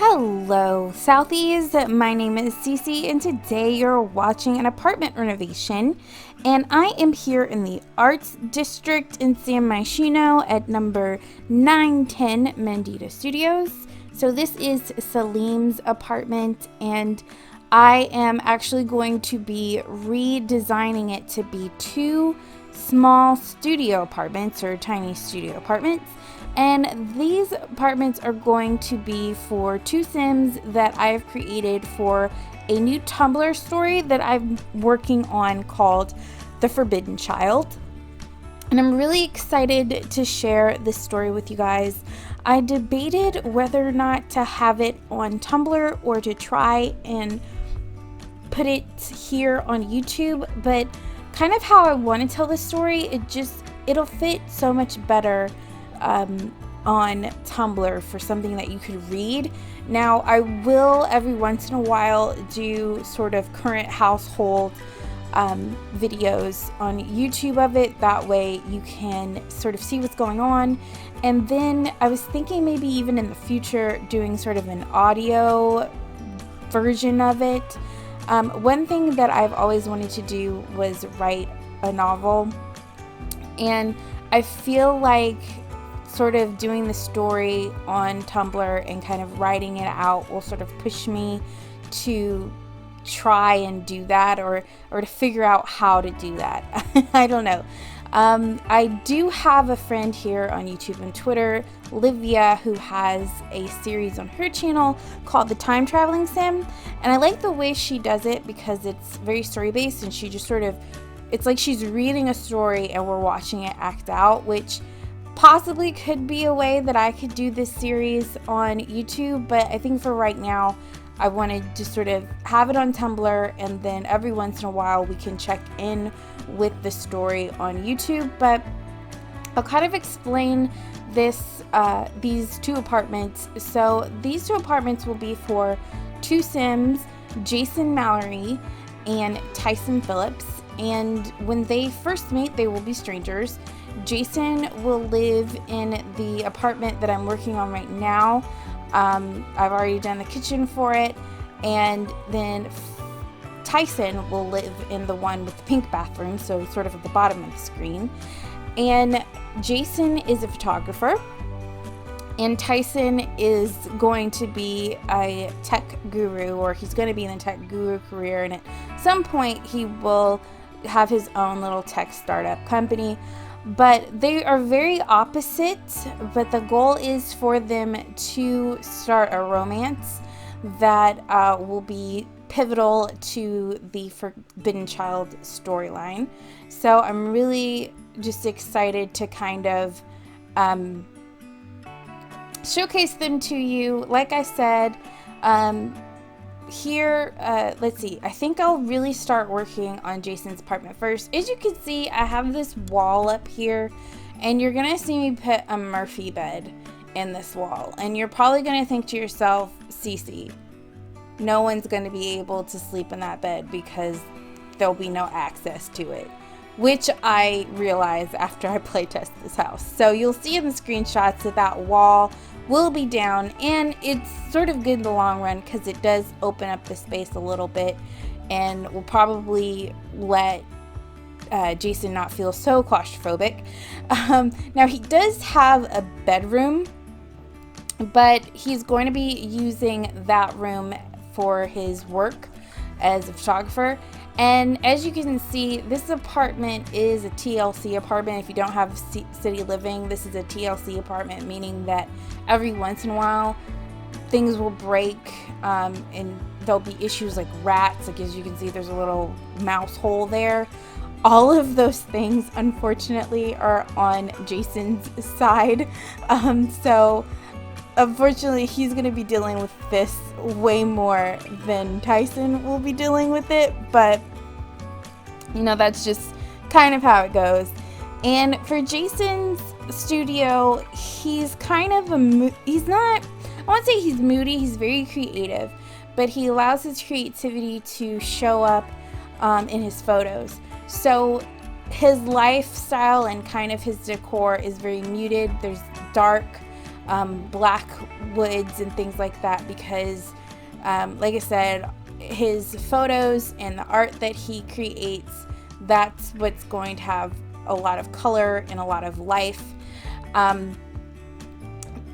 Hello, Southies. My name is Cece, and today you're watching an apartment renovation. And I am here in the Arts District in San Myshuno at number 910 Mendita Studios. So this is Salim's apartment, and I am actually going to be redesigning it to be two small studio apartments or tiny studio apartments. And these apartments are going to be for two Sims that I have created for a new Tumblr story that I'm working on called The Forbidden Child. And I'm really excited to share this story with you guys. I debated whether or not to have it on Tumblr or to try and put it here on YouTube, but kind of how I want to tell this story, it'll fit so much better on Tumblr for something that you could read. Now, I will every once in a while do sort of current household videos on YouTube of it. That way you can sort of see what's going on. And then I was thinking maybe even in the future doing sort of an audio version of it. One thing that I've always wanted to do was write a novel, and I feel like sort of doing the story on Tumblr and kind of writing it out will sort of push me to try and do that, or to figure out how to do that. I don't know. I do have a friend here on YouTube and Twitter, Livia, who has a series on her channel called The Time Traveling Sim, and I like the way she does it because it's very story based, and she just sort of, it's like she's reading a story and we're watching it act out, which possibly could be a way that I could do this series on YouTube. But I think for right now, I wanted to sort of have it on Tumblr, and then every once in a while we can check in with the story on YouTube. But I'll kind of explain these two apartments. So these two apartments will be for two Sims, Jason Mallory and Tyson Phillips. And when they first meet, they will be strangers. Jason will live in the apartment that I'm working on right now. I've already done the kitchen for it. And then Tyson will live in the one with the pink bathroom, so sort of at the bottom of the screen. And Jason is a photographer, and Tyson is going to be a tech guru, or he's going to be in the tech guru career, and at some point he will have his own little tech startup company. But they are very opposite, but the goal is for them to start a romance that will be pivotal to the Forbidden Child storyline. So I'm really just excited to kind of showcase them to you. Like I said, here, let's see, I think I'll really start working on Jason's apartment first. As you can see, I have this wall up here, and you're gonna see me put a Murphy bed in this wall, and you're probably gonna think to yourself, Cece, no one's gonna be able to sleep in that bed because there'll be no access to it, which I realized after I playtest this house. So you'll see in the screenshots that wall will be down, and it's sort of good in the long run because it does open up the space a little bit, and will probably let Jason not feel so claustrophobic. Now he does have a bedroom, but he's going to be using that room for his work as a photographer. And as you can see, this apartment is a TLC apartment. If you don't have city living, this is a TLC apartment, meaning that every once in a while things will break, and there'll be issues like rats. Like, as you can see, there's a little mouse hole there. All of those things, unfortunately, are on Jason's side. So unfortunately, he's going to be dealing with this way more than Tyson will be dealing with it, but you know, that's just kind of how it goes. And for Jason's studio, he's kind of he's not, I won't say he's moody, he's very creative, but he allows his creativity to show up in his photos. So his lifestyle and kind of his decor is very muted. There's dark black woods and things like that, because like I said, his photos and the art that he creates, that's what's going to have a lot of color and a lot of life.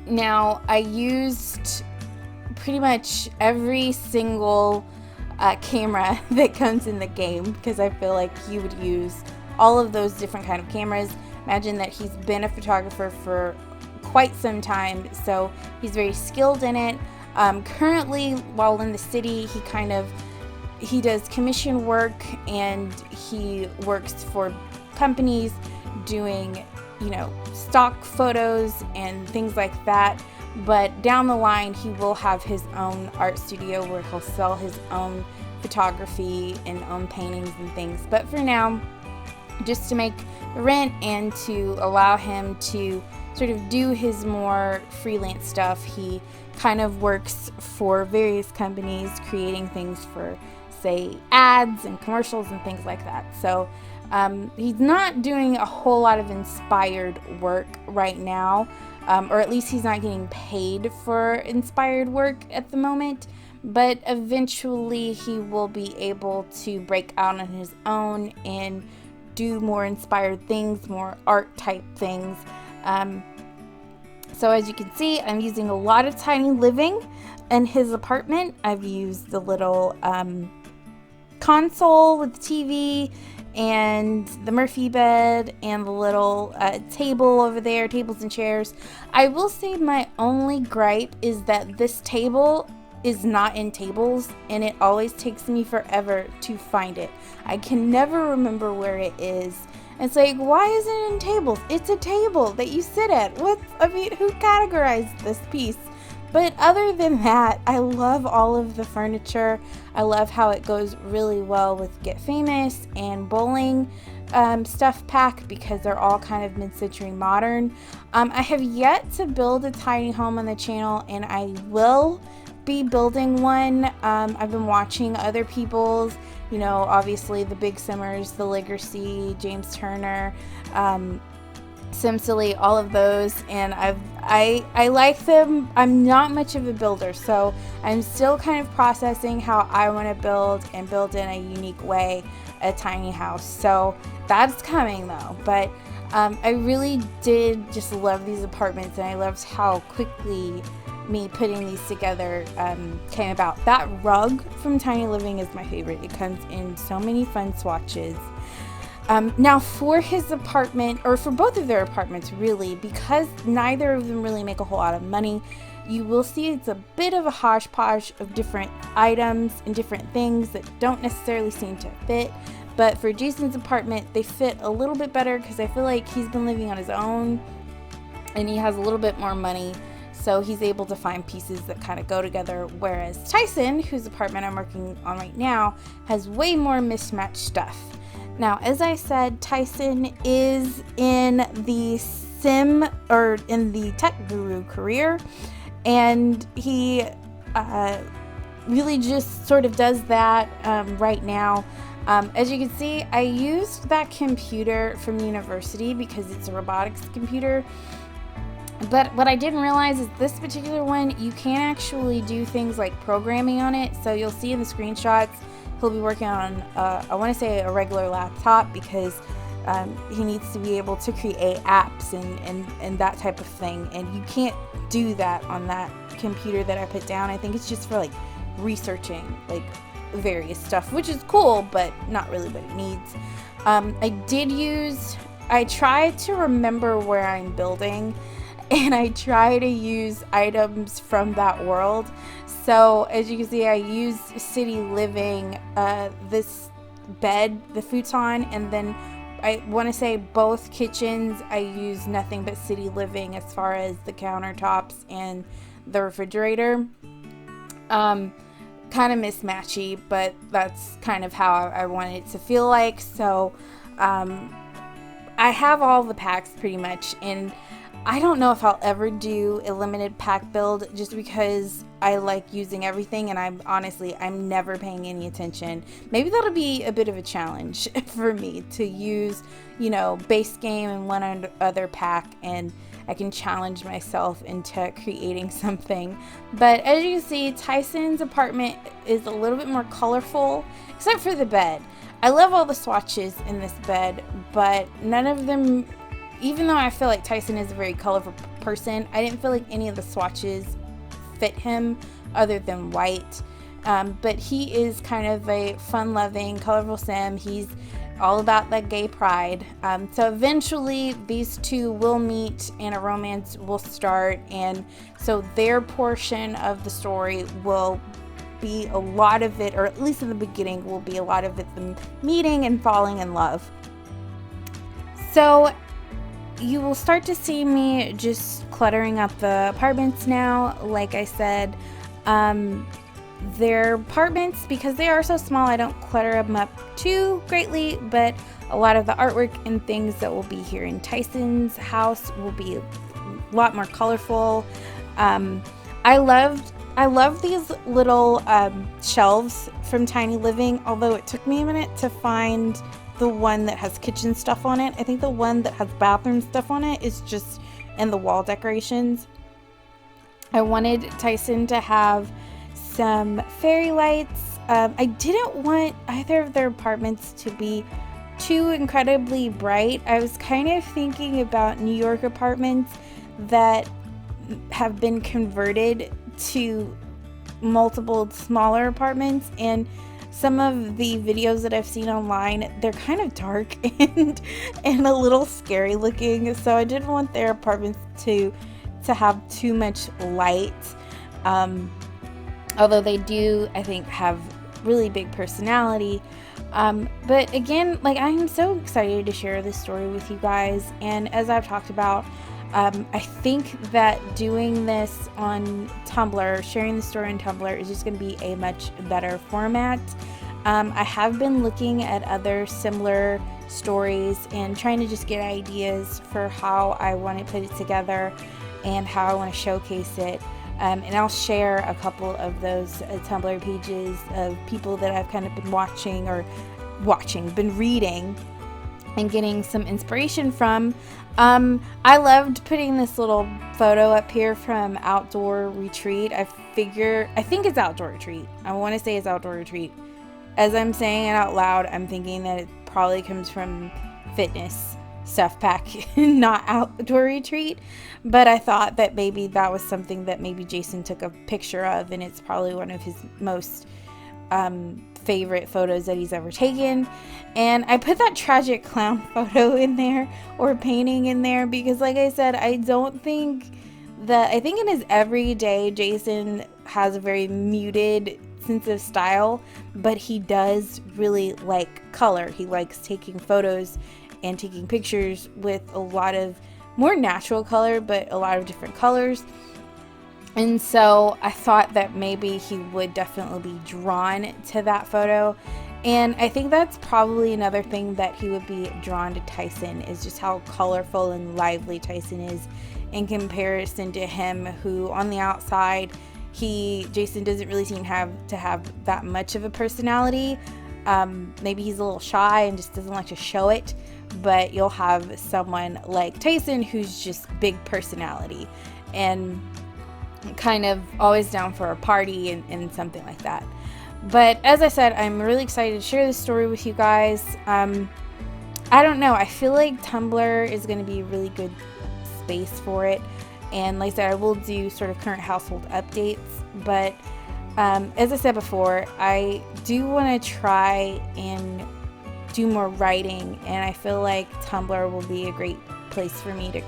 Now, I used pretty much every single camera that comes in the game, because I feel like he would use all of those different kind of cameras. Imagine that he's been a photographer for quite some time, so he's very skilled in it. Currently, while in the city, he does commission work, and he works for companies doing, stock photos and things like that. But down the line, he will have his own art studio where he'll sell his own photography and own paintings and things. But for now, just to make the rent and to allow him to sort of do his more freelance stuff, he kind of works for various companies creating things for, say, ads and commercials and things like that. So he's not doing a whole lot of inspired work right now, or at least he's not getting paid for inspired work at the moment. But eventually he will be able to break out on his own and do more inspired things, more art type things. So as you can see, I'm using a lot of tiny living in his apartment. I've used the little console with the TV and the Murphy bed and the little table over there, tables and chairs. I will say my only gripe is that this table is not in tables, and it always takes me forever to find it. I can never remember where it is. It's like, why isn't it in tables? It's a table that you sit at. Who categorized this piece? But other than that, I love all of the furniture. I love how it goes really well with Get Famous and Bowling Stuff Pack, because they're all kind of mid-century modern. I have yet to build a tiny home on the channel, and I will be building one. I've been watching other people's, obviously the Big Simmers, the Legacy, James Turner, Simsilly, all of those, and I like them. I'm not much of a builder, so I'm still kind of processing how I want to build in a unique way a tiny house. So that's coming though. But I really did just love these apartments, and I loved how quickly me putting these together came about. That rug from Tiny Living is my favorite. It comes in so many fun swatches. Now for his apartment, or for both of their apartments really, because neither of them really make a whole lot of money, you will see it's a bit of a hodgepodge of different items and different things that don't necessarily seem to fit. But for Jason's apartment, they fit a little bit better, because I feel like he's been living on his own and he has a little bit more money. So he's able to find pieces that kind of go together, whereas Tyson, whose apartment I'm working on right now, has way more mismatched stuff. Now, as I said, Tyson is in the in the tech guru career, and he really just sort of does that right now. As you can see, I used that computer from university because it's a robotics computer. But what I didn't realize is this particular one, you can actually do things like programming on it. So you'll see in the screenshots, he'll be working on, I want to say a regular laptop, because he needs to be able to create apps and that type of thing. And you can't do that on that computer that I put down. I think it's just for like researching like various stuff, which is cool, but not really what it needs. I tried to remember where I'm building, and I try to use items from that world. So as you can see, I used City Living, this bed, the futon, and then I want to say both kitchens I use nothing but City Living as far as the countertops and the refrigerator. Kind of mismatchy, but that's kind of how I want it to feel like. So I have all the packs pretty much, and I don't know if I'll ever do a limited pack build, just because I like using everything, and I'm never paying any attention. Maybe that'll be a bit of a challenge for me to use, base game and one other pack, and I can challenge myself into creating something. But as you can see, Tyson's apartment is a little bit more colorful, except for the bed. I love all the swatches in this bed, but none of them, even though I feel like Tyson is a very colorful person, I didn't feel like any of the swatches fit him other than white. But he is kind of a fun-loving, colorful sim. He's all about that gay pride. So eventually these two will meet and a romance will start, and so their portion of the story will be a lot of it, or at least in the beginning will be a lot of it, them meeting and falling in love. So you will start to see me just cluttering up the apartments now. Like I said, their apartments, because they are so small, I don't clutter them up too greatly, but a lot of the artwork and things that will be here in Tyson's house will be a lot more colorful. I love these little shelves from Tiny Living, although it took me a minute to find the one that has kitchen stuff on it. I think the one that has bathroom stuff on it is just in the wall decorations. I wanted Tyson to have some fairy lights. I didn't want either of their apartments to be too incredibly bright. I was kind of thinking about New York apartments that have been converted to multiple smaller apartments, and some of the videos that I've seen online, they're kind of dark and a little scary looking, so I didn't want their apartments to have too much light. Although they do, I think, have really big personality. But again, like, I'm so excited to share this story with you guys. And as I've talked about, I think that doing this on Tumblr, sharing the story on Tumblr, is just going to be a much better format. I have been looking at other similar stories and trying to just get ideas for how I want to put it together and how I want to showcase it. And I'll share a couple of those Tumblr pages of people that I've kind of been reading and getting some inspiration from. I loved putting this little photo up here from Outdoor Retreat. I think it's Outdoor Retreat. I want to say it's Outdoor Retreat. As I'm saying it out loud, I'm thinking that it probably comes from Fitness Stuff Pack, not Outdoor Retreat. But I thought that maybe that was something that maybe Jason took a picture of, and it's probably one of his most favorite photos that he's ever taken. And I put that tragic clown photo in there, or painting in there, because like I said, I think in his everyday, Jason has a very muted sense of style, but he does really like color. He likes taking photos and taking pictures with a lot of more natural color, but a lot of different colors. And so I thought that maybe he would definitely be drawn to that photo. And I think that's probably another thing that he would be drawn to Tyson, is just how colorful and lively Tyson is in comparison to him, who on the outside, Jason doesn't really seem to have that much of a personality. Maybe he's a little shy and just doesn't like to show it. But you'll have someone like Tyson who's just big personality and kind of always down for a party and something like that. But as I said, I'm really excited to share this story with you guys. I don't know, I feel like Tumblr is going to be a really good space for it. And like I said, I will do sort of current household updates. But as I said before, I do want to try and do more writing, and I feel like Tumblr will be a great place for me to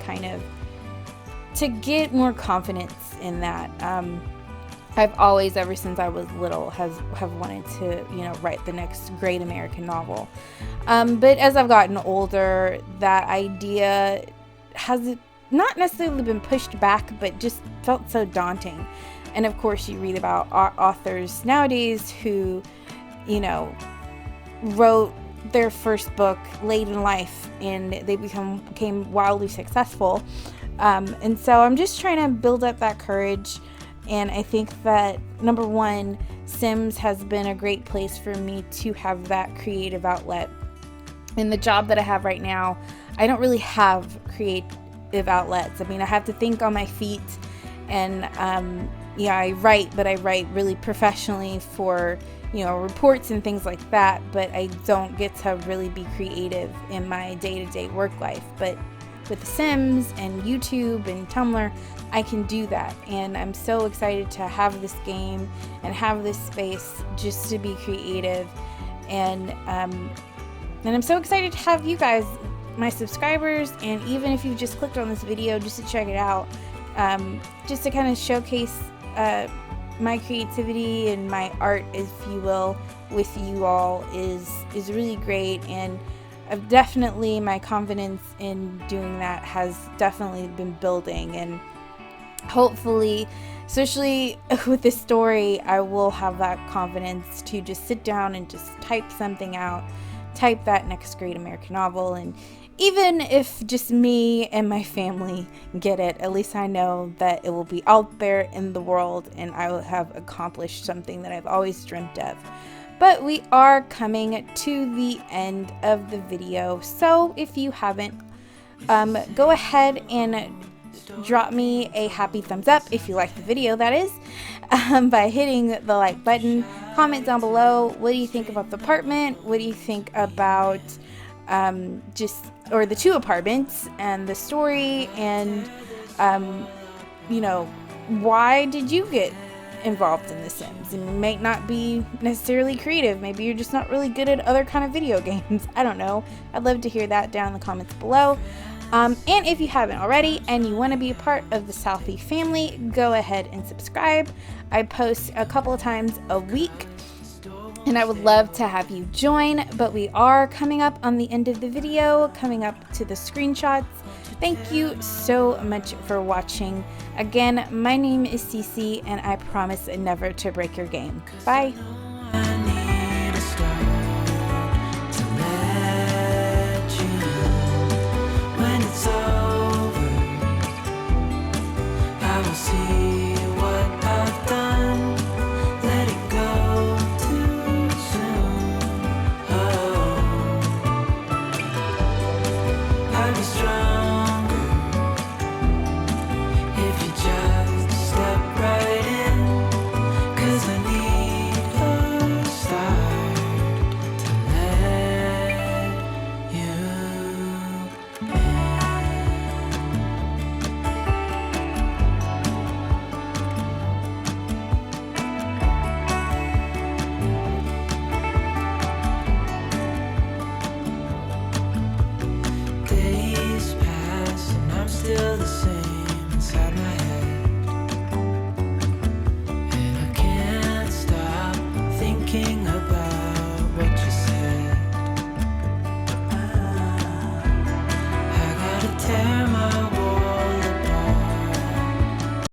get more confidence in that. I've always, ever since I was little, have wanted to, write the next great American novel. But as I've gotten older, that idea has not necessarily been pushed back, but just felt so daunting. And of course, you read about authors nowadays who, wrote their first book late in life and they became wildly successful. And so I'm just trying to build up that courage. And I think that, number one, Sims has been a great place for me to have that creative outlet. In the job that I have right now, I don't really have creative outlets. I mean, I have to think on my feet, and yeah, I write, but I write really professionally for, you know, reports and things like that, but I don't get to really be creative in my day-to-day work life. But with The Sims and YouTube and Tumblr, I can do that, and I'm so excited to have this game and have this space just to be creative, and I'm so excited to have you guys, my subscribers, and even if you just clicked on this video just to check it out, just to kind of showcase my creativity and my art, if you will, with you all is really great. And I've definitely, my confidence in doing that has definitely been building, and hopefully, especially with this story, I will have that confidence to just sit down and just type something out, type that next great American novel, and even if just me and my family get it, at least I know that it will be out there in the world and I will have accomplished something that I've always dreamt of. But we are coming to the end of the video, so if you haven't, go ahead and drop me a happy thumbs up if you like the video, that is, by hitting the like button. Comment down below, what do you think about the apartment? What do you think about or the 2 apartments and the story, and you know, why did you get involved in The Sims? And you might not be necessarily creative, maybe you're just not really good at other kind of video games. I don't know. I'd love to hear that down in the comments below. And if you haven't already and you want to be a part of the Southie family, go ahead and subscribe. I post a couple of times a week, and I would love to have you join. But we are coming up on the end of the video, coming up to the screenshots. Thank you so much for watching. Again, my name is Cece, and I promise never to break your game. Bye. Still the same inside my head, and I can't stop thinking about what you said. I gotta tear my